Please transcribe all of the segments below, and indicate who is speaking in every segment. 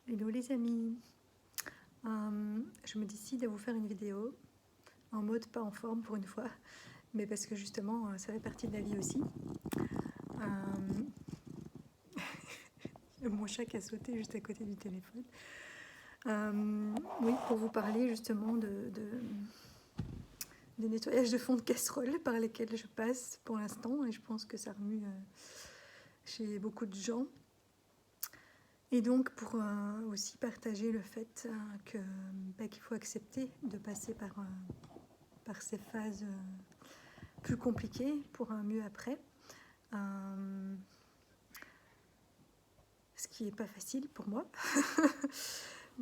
Speaker 1: Hello les amis. Je me décide à vous faire une vidéo en mode pas en forme pour une fois, mais parce que justement ça fait partie de la vie aussi. Mon chat qui a sauté juste à côté du téléphone. Oui, pour vous parler justement des nettoyages de fond de casserole par lesquels je passe pour l'instant, et je pense que ça remue chez beaucoup de gens. Et donc pour aussi partager le fait qu'il faut accepter de passer par ces phases plus compliquées pour un mieux après. Ce qui n'est pas facile pour moi,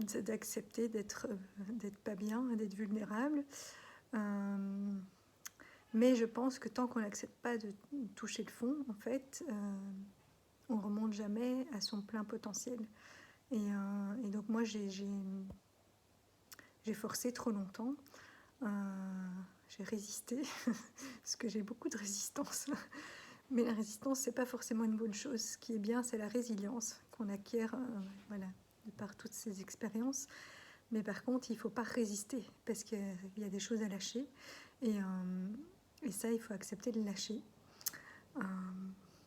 Speaker 1: c'est d'accepter d'être pas bien, d'être vulnérable. Mais je pense que tant qu'on n'accepte pas de toucher le fond, en fait, on ne remonte jamais à son plein potentiel. Et donc moi, j'ai forcé trop longtemps. J'ai résisté, parce que j'ai beaucoup de résistance. Mais la résistance, c'est pas forcément une bonne chose. Ce qui est bien, c'est la résilience qu'on acquiert voilà, de par toutes ces expériences. Mais par contre, il ne faut pas résister, parce qu'il y a des choses à lâcher. Et ça, il faut accepter de le lâcher.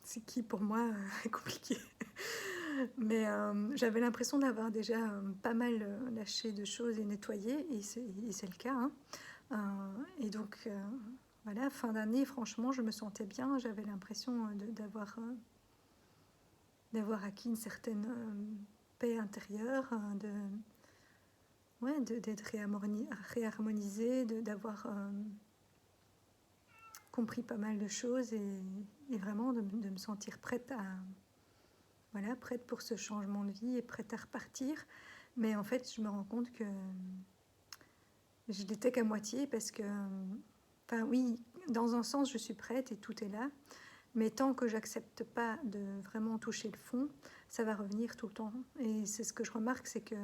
Speaker 1: Ce qui, pour moi, est compliqué. Mais j'avais l'impression d'avoir déjà pas mal lâché de choses et nettoyé, et c'est le cas. Et donc, voilà, fin d'année, franchement, je me sentais bien. J'avais l'impression d'avoir acquis une certaine paix intérieure, d'être réharmonisée, d'avoir compris pas mal de choses et vraiment de me sentir prête prête pour ce changement de vie et prête à repartir. Mais en fait, je me rends compte que je l'étais qu'à moitié parce que, enfin oui, dans un sens, je suis prête et tout est là. Mais tant que j'accepte pas de vraiment toucher le fond, ça va revenir tout le temps. Et c'est ce que je remarque, c'est que...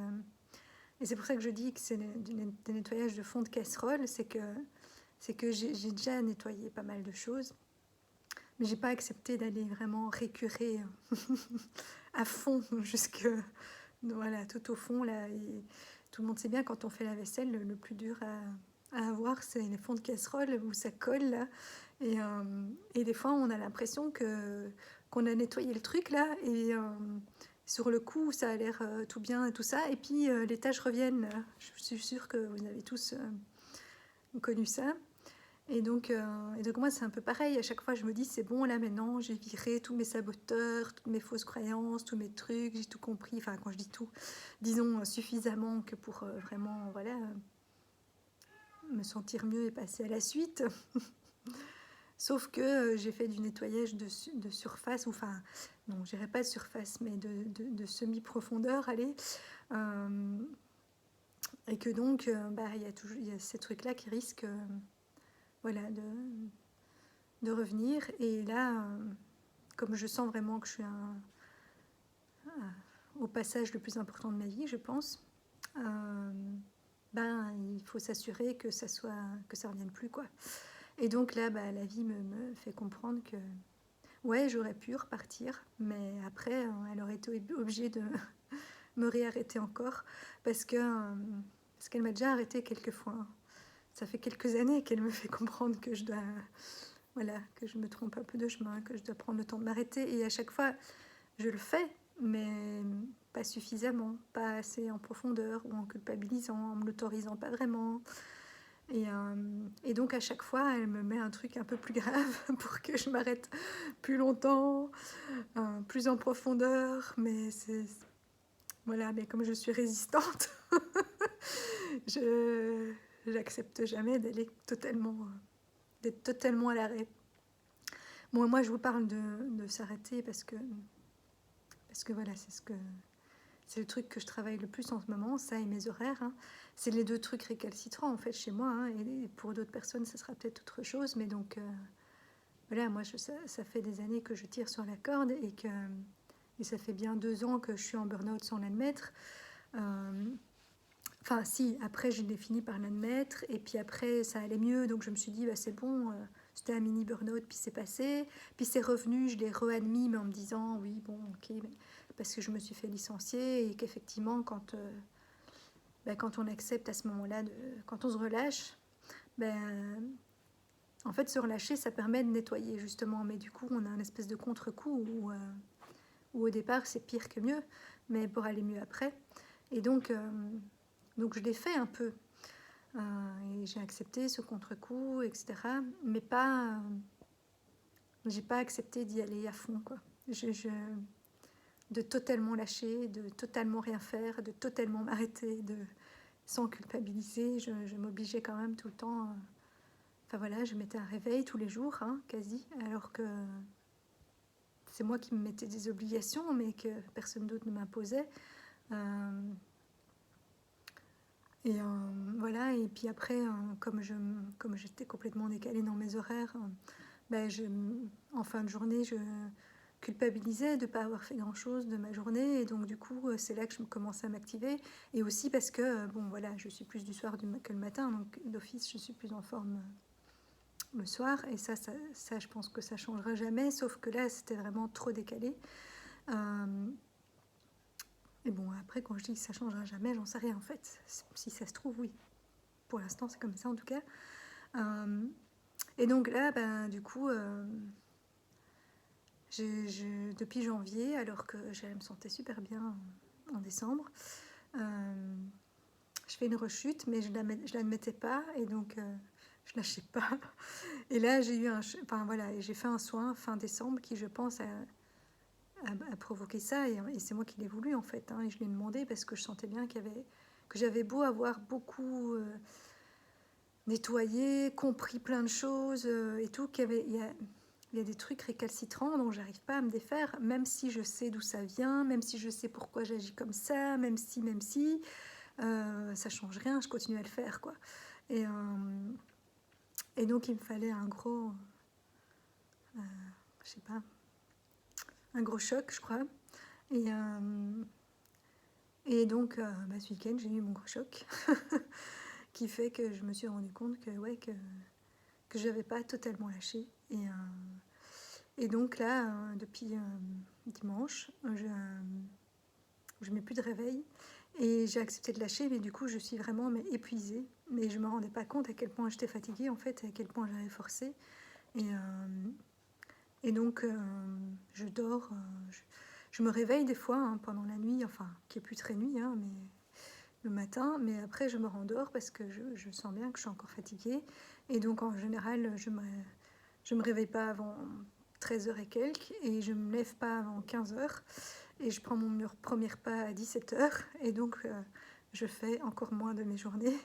Speaker 1: Et c'est pour ça que je dis que c'est des nettoyages de fond de casserole, c'est que j'ai déjà nettoyé pas mal de choses, mais j'ai pas accepté d'aller vraiment récurer à fond, voilà, tout au fond. Là, et tout le monde sait bien, quand on fait la vaisselle, le plus dur à avoir, c'est les fonds de casserole où ça colle, là. Et des fois, on a l'impression qu'on a nettoyé le truc, là, et sur le coup, ça a l'air tout bien et tout ça, et puis les tâches reviennent. Je suis sûre que vous avez tous connu ça. Et donc moi, c'est un peu pareil. À chaque fois, je me dis, c'est bon, là, maintenant, j'ai viré tous mes saboteurs, toutes mes fausses croyances, tous mes trucs, j'ai tout compris. Enfin, quand je dis tout, disons suffisamment que pour vraiment, voilà, me sentir mieux et passer à la suite. Sauf que j'ai fait du nettoyage de surface, enfin, non, je dirais pas de surface, mais de semi-profondeur, allez. Et que donc, il y a ces trucs-là qui risquent voilà, de revenir. Et là, comme je sens vraiment que je suis au passage le plus important de ma vie, je pense, il faut s'assurer que ça revienne plus, quoi. Et donc là, la vie me fait comprendre que ouais, j'aurais pu repartir, mais après, elle aurait été obligée de me réarrêter encore parce qu'elle m'a déjà arrêtée quelques fois. Ça fait quelques années qu'elle me fait comprendre que que je me trompe un peu de chemin, que je dois prendre le temps de m'arrêter. Et à chaque fois, je le fais, mais pas suffisamment, pas assez en profondeur, ou en culpabilisant, en me l'autorisant pas vraiment. Et donc à chaque fois, elle me met un truc un peu plus grave pour que je m'arrête plus longtemps, plus en profondeur. Mais voilà, mais comme je suis résistante, je n'accepte jamais d'être totalement à l'arrêt. Bon, moi, je vous parle de s'arrêter parce que voilà, c'est le truc que je travaille le plus en ce moment, ça et mes horaires. C'est les deux trucs récalcitrants, en fait, chez moi. Et pour d'autres personnes, ça sera peut-être autre chose. Mais donc, voilà, moi, ça fait des années que je tire sur la corde et ça fait bien 2 ans que je suis en burn-out sans l'admettre. Enfin, si, après, je l'ai fini par l'admettre. Et puis après, ça allait mieux. Donc, je me suis dit, c'est bon, C'était un mini burn-out, puis c'est passé. Puis c'est revenu, je l'ai readmis, mais en me disant, oui, bon, ok, mais parce que je me suis fait licencier et qu'effectivement, quand on accepte à ce moment-là, quand on se relâche, ben, en fait, se relâcher, ça permet de nettoyer, justement. Mais du coup, on a un espèce de contre-coup où au départ, c'est pire que mieux, mais pour aller mieux après. Et donc je l'ai fait un peu. Et j'ai accepté ce contre-coup, etc. Mais pas... j'ai pas accepté d'y aller à fond, quoi. De totalement lâcher, de totalement rien faire, de totalement m'arrêter, sans culpabiliser. Je m'obligeais quand même tout le temps... Enfin voilà, je mettais un réveil tous les jours, hein, quasi, alors que c'est moi qui me mettais des obligations, mais que personne d'autre ne m'imposait. Et voilà, et puis après, comme j'étais complètement décalée dans mes horaires, ben en fin de journée, je culpabilisais de ne pas avoir fait grand-chose de ma journée, et donc du coup, c'est là que je commençais à m'activer, et aussi parce que, bon voilà, je suis plus du soir que le matin, donc d'office, je suis plus en forme le soir, et ça, je pense que ça changera jamais, sauf que là, c'était vraiment trop décalé. Et bon, après, quand je dis que ça changera jamais, j'en sais rien en fait. Si ça se trouve, oui. Pour l'instant, c'est comme ça en tout cas. Et donc là, ben, du coup, depuis janvier, alors que je me sentais super bien en décembre, je fais une rechute, mais je ne l'admettais pas, et donc je lâchais pas. Et là, enfin voilà, j'ai fait un soin fin décembre qui, je pense, a provoqué ça, et c'est moi qui l'ai voulu en fait, hein, et je l'ai demandé parce que je sentais bien que j'avais beau avoir beaucoup nettoyé, compris plein de choses et tout, il y a des trucs récalcitrants dont j'arrive pas à me défaire, même si je sais d'où ça vient, même si je sais pourquoi j'agis comme ça, même si, ça change rien, je continue à le faire, quoi. Et donc il me fallait un gros, je sais pas, un gros choc, je crois. Et donc, bah, ce week-end, j'ai eu mon gros choc qui fait que je me suis rendu compte que, ouais, que je n'avais pas totalement lâché. Et donc là, depuis dimanche, je mets plus de réveil et j'ai accepté de lâcher, mais du coup, je suis vraiment épuisée. Mais je ne me rendais pas compte à quel point j'étais fatiguée, en fait, à quel point j'avais forcé. Et donc, je dors... je me réveille des fois, hein, pendant la nuit, enfin, qui est plus très nuit, hein, mais le matin, mais après je me rendors parce que je sens bien que je suis encore fatiguée. Et donc en général, je me réveille pas avant 13h et quelques, et je me lève pas avant 15h, et je prends mon premier repas à 17h, et donc je fais encore moins de mes journées,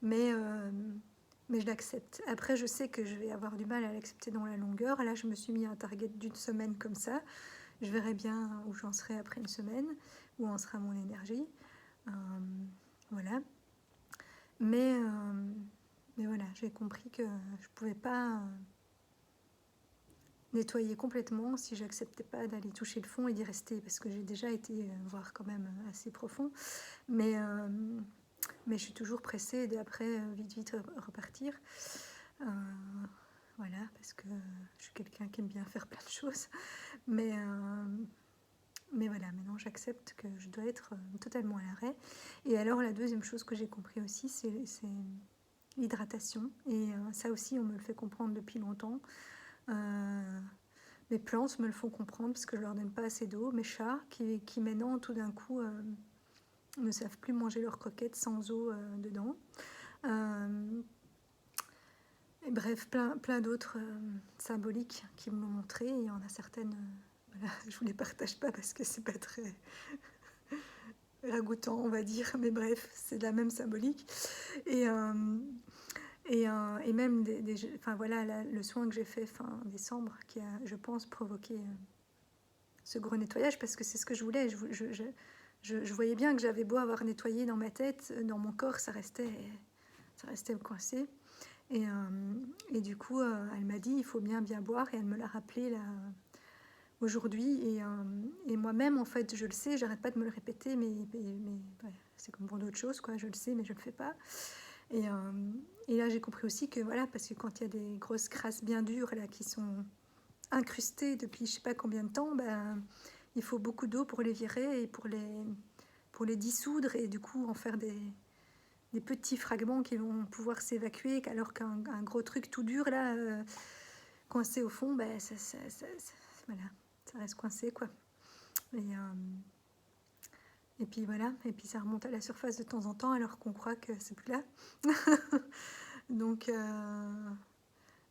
Speaker 1: mais je l'accepte. Après, je sais que je vais avoir du mal à l'accepter dans la longueur. Là, je me suis mis un target d'une semaine comme ça. Je verrai bien où j'en serai après une semaine, où en sera mon énergie. Voilà. Mais voilà, j'ai compris que je pouvais pas nettoyer complètement si j'acceptais pas d'aller toucher le fond et d'y rester, parce que j'ai déjà été voir quand même assez profond. Mais je suis toujours pressée d'après vite repartir. Voilà, parce que je suis quelqu'un qui aime bien faire plein de choses. Mais voilà, maintenant j'accepte que je dois être totalement à l'arrêt. Et alors la deuxième chose que j'ai compris aussi, c'est l'hydratation. Et ça aussi, on me le fait comprendre depuis longtemps. Mes plantes me le font comprendre parce que je leur donne pas assez d'eau. Mes chats qui maintenant, tout d'un coup, ne savent plus manger leurs croquettes sans eau dedans. Et bref, plein d'autres symboliques qui me l'ont montré. Et il y en a certaines... voilà, je vous les partage pas parce que c'est pas très ragoûtant, on va dire, mais bref, c'est de la même symbolique. Et même enfin voilà, le soin que j'ai fait fin décembre, qui a, je pense, provoqué ce gros nettoyage, parce que c'est ce que je voulais. Je voyais bien que j'avais beau avoir nettoyé dans ma tête, dans mon corps, ça restait coincé. Et du coup, elle m'a dit, il faut bien boire, et elle me l'a rappelé là aujourd'hui. Et moi-même, en fait, je le sais, j'arrête pas de me le répéter, mais ouais, c'est comme pour d'autres choses, quoi. Je le sais, mais je le fais pas. Et là, j'ai compris aussi que, voilà, parce que quand il y a des grosses crasses bien dures, là, qui sont incrustées depuis je sais pas combien de temps, ben, il faut beaucoup d'eau pour les virer et pour les dissoudre et du coup en faire des petits fragments qui vont pouvoir s'évacuer, alors qu'un gros truc tout dur, là, coincé au fond, ben, voilà, ça reste coincé, quoi. Et puis voilà, et puis ça remonte à la surface de temps en temps alors qu'on croit que c'est plus là. donc,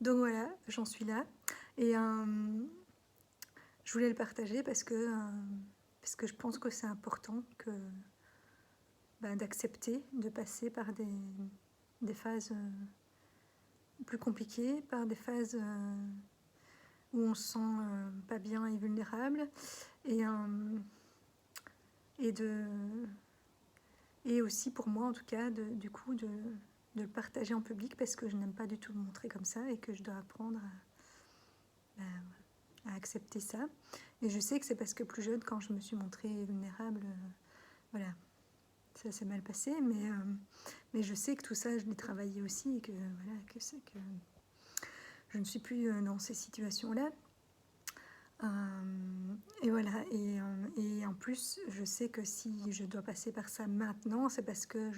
Speaker 1: donc voilà, j'en suis là. Et je voulais le partager parce que je pense que c'est important d'accepter de passer par des phases plus compliquées, par des phases où on se sent pas bien et vulnérable. Et, et aussi pour moi en tout cas du coup de le partager en public parce que je n'aime pas du tout le montrer comme ça et que je dois apprendre à accepter ça. Et je sais que c'est parce que plus jeune, quand je me suis montrée vulnérable, voilà, ça s'est mal passé, mais je sais que tout ça, je l'ai travaillé aussi et que, voilà, que c'est que je ne suis plus dans ces situations-là. Et voilà, et en plus, je sais que si je dois passer par ça maintenant, c'est parce que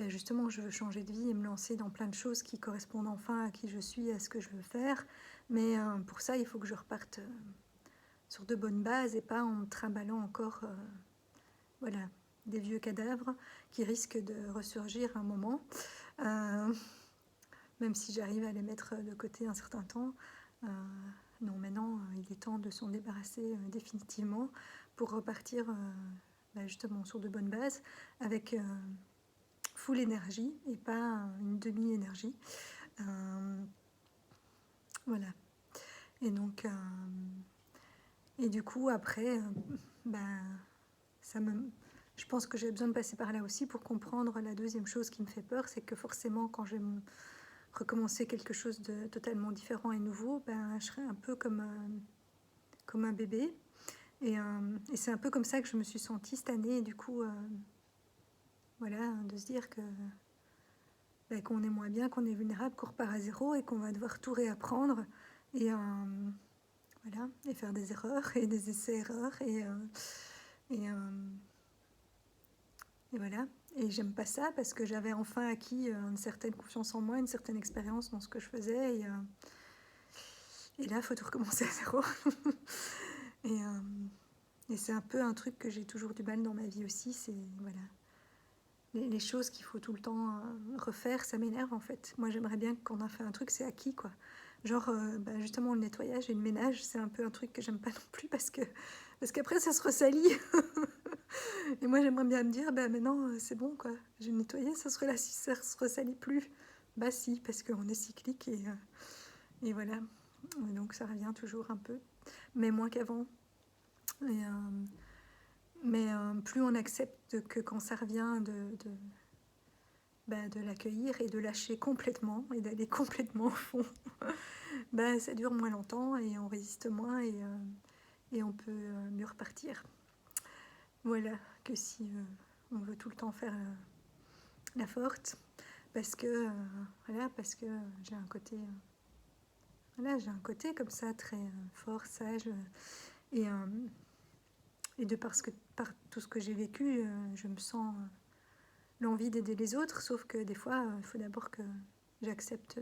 Speaker 1: justement, je veux changer de vie et me lancer dans plein de choses qui correspondent enfin à qui je suis, à ce que je veux faire. Mais pour ça, il faut que je reparte sur de bonnes bases et pas en me trimballant encore voilà, des vieux cadavres qui risquent de ressurgir un moment. Même si j'arrive à les mettre de côté un certain temps. Non, maintenant, il est temps de s'en débarrasser définitivement pour repartir justement sur de bonnes bases avec full énergie et pas une demi-énergie. Voilà. Et donc, et du coup, après, je pense que j'ai besoin de passer par là aussi pour comprendre la deuxième chose qui me fait peur, c'est que forcément, quand je vais recommencer quelque chose de totalement différent et nouveau, je serai un peu comme un bébé. Et c'est un peu comme ça que je me suis sentie cette année. Et du coup, voilà, de se dire que qu'on est moins bien, qu'on est vulnérable, qu'on repart à zéro et qu'on va devoir tout réapprendre. Et voilà, et faire des erreurs et des essais-erreurs. Et voilà. Et j'aime pas ça parce que j'avais enfin acquis une certaine confiance en moi, une certaine expérience dans ce que je faisais. Et là, il faut tout recommencer à zéro. et c'est un peu un truc que j'ai toujours du mal dans ma vie aussi. C'est voilà, les choses qu'il faut tout le temps refaire, ça m'énerve en fait. Moi, j'aimerais bien que quand on a fait un truc, c'est acquis, quoi. Genre, justement, le nettoyage et le ménage, c'est un peu un truc que j'aime pas non plus parce qu'après, ça se ressalit. Et moi, j'aimerais bien me dire, maintenant, c'est bon, quoi. J'ai nettoyé, ça se ressalit plus. Bah si, parce qu'on est cyclique et voilà. Et donc, ça revient toujours un peu, mais moins qu'avant. Mais plus on accepte que quand ça revient de l'accueillir et de lâcher complètement et d'aller complètement au fond, ça dure moins longtemps et on résiste moins et on peut mieux repartir. Voilà, que si on veut tout le temps faire la forte, parce que voilà, parce que j'ai un côté j'ai un côté comme ça très fort, sage et par tout ce que j'ai vécu, je me sens l'envie d'aider les autres, sauf que des fois, il faut d'abord que j'accepte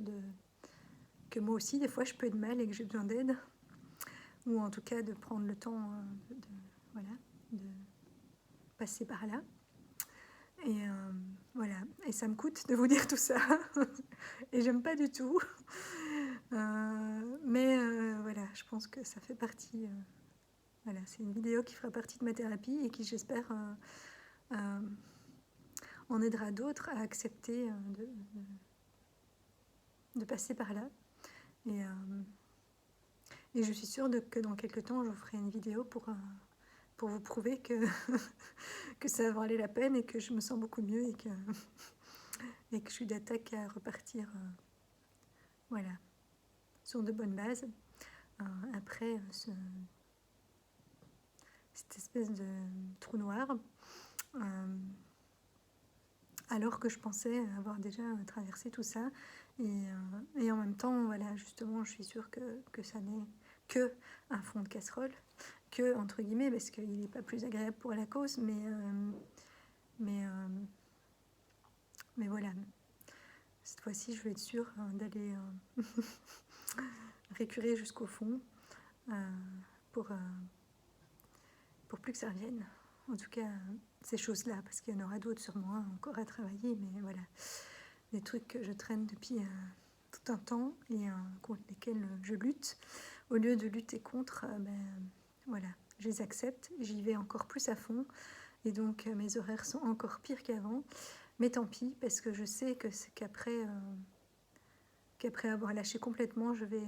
Speaker 1: que moi aussi, des fois, je peux être mal et que j'ai besoin d'aide, ou en tout cas de prendre le temps de passer par là. Et voilà, et ça me coûte de vous dire tout ça, et j'aime pas du tout, mais voilà, je pense que ça fait partie, voilà, c'est une vidéo qui fera partie de ma thérapie et qui, j'espère, en aidera d'autres à accepter de passer par là. Et je suis sûre que dans quelques temps, je vous ferai une vidéo pour vous prouver que, que ça valait la peine et que je me sens beaucoup mieux et que je suis d'attaque à repartir voilà, sur de bonnes bases. Après cette espèce de trou noir. alors que je pensais avoir déjà traversé tout ça. Et en même temps, voilà, justement, je suis sûre que ça n'est que un fond de casserole, que, entre guillemets, parce qu'il n'est pas plus agréable pour la cause, mais, mais voilà. Cette fois-ci, je vais être sûre d'aller récurer jusqu'au fond pour plus que ça revienne. En tout cas, ces choses-là, parce qu'il y en aura d'autres sûrement encore à travailler, mais voilà, des trucs que je traîne depuis tout un temps et contre lesquels je lutte. Au lieu de lutter contre, voilà, je les accepte, j'y vais encore plus à fond, et donc mes horaires sont encore pires qu'avant, mais tant pis, parce que je sais que c'est qu'après avoir lâché complètement, je vais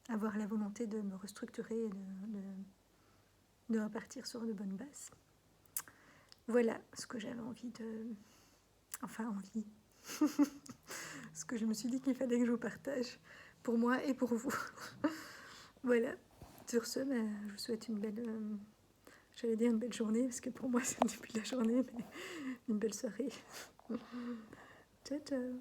Speaker 1: avoir la volonté de me restructurer et de repartir sur de bonnes bases. Voilà ce que j'avais envie de... Enfin, envie. Ce que je me suis dit qu'il fallait que je vous partage, pour moi et pour vous. Voilà. Sur ce, je vous souhaite une belle... j'allais dire une belle journée, parce que pour moi, c'est depuis la journée, mais une belle soirée. Ciao, ciao.